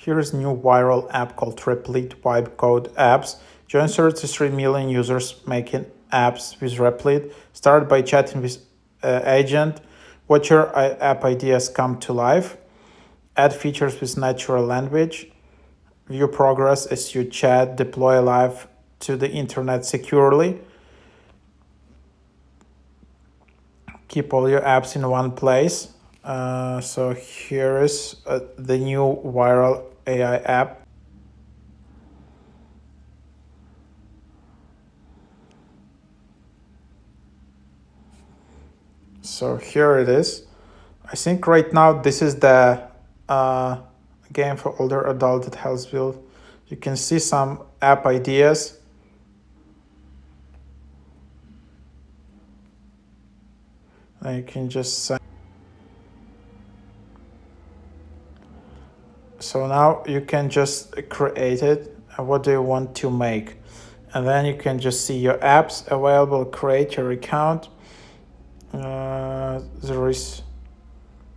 Here is new viral app called Replit Vibe Code Apps. Joins 33 million users making apps with Replit. Start by chatting with agent. Watch your app ideas come to life. Add features with natural language. View progress as you chat. Deploy live to the internet securely. Keep all your apps in one place. So here is the new viral AI app. So here it is. I think right now this is the game for older adult that helps build. You can see some app ideas. And you can just say. So now you can just create it. What do you want to make? And then you can just see your apps available, create your account. There is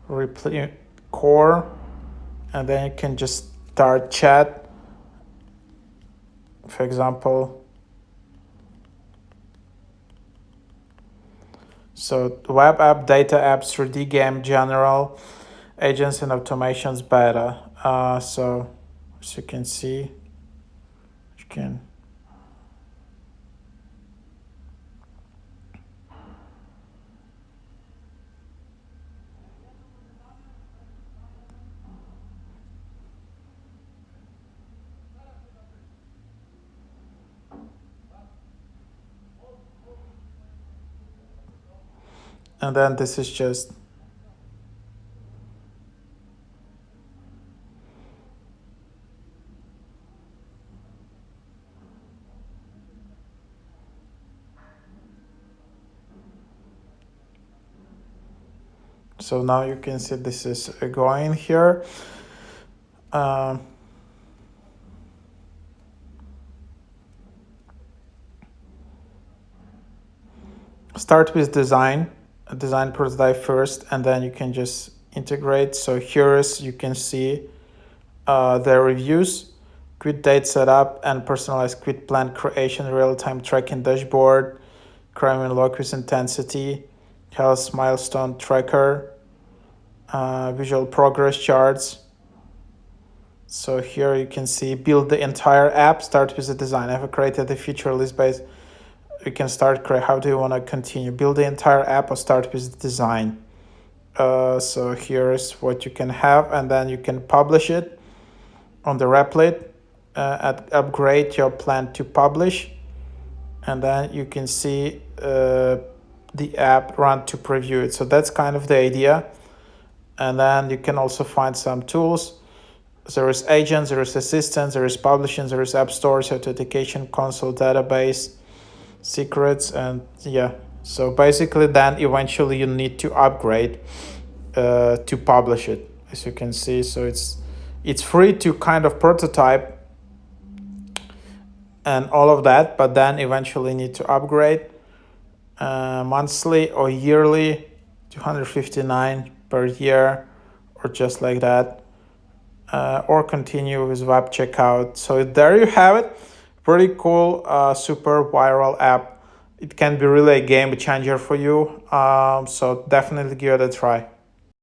Replit core, and then you can just start chat. For example, so web app, data apps, 3D game, general, agents and automations, beta. So as you can see, you can. And then this is just so now you can see this is going here. Start with design prototype first, and then you can just integrate. So here is, you can see the reviews, quit date setup and personalized quit plan creation, real-time tracking dashboard, crime and log with intensity, health milestone tracker, visual progress charts. So here you can see build the entire app, start with the design. I've created a feature list based. You can start create. How do you want to continue? Build the entire app or start with the design. So here is what you can have, and then you can publish it on the Replit. Upgrade your plan to publish, and then you can see the app run to preview it. So that's kind of the idea. And then you can also find some tools. There is agents, there is assistants, there is publishing, there is app stores, authentication, console, database, secrets, and yeah. So basically then eventually you need to upgrade to publish it, as you can see. So it's free to kind of prototype and all of that, but then eventually need to upgrade monthly or yearly, 259 per year, or just like that, or continue with web checkout. So there you have it. Pretty cool, super viral app. It can be really a game changer for you. So definitely give it a try.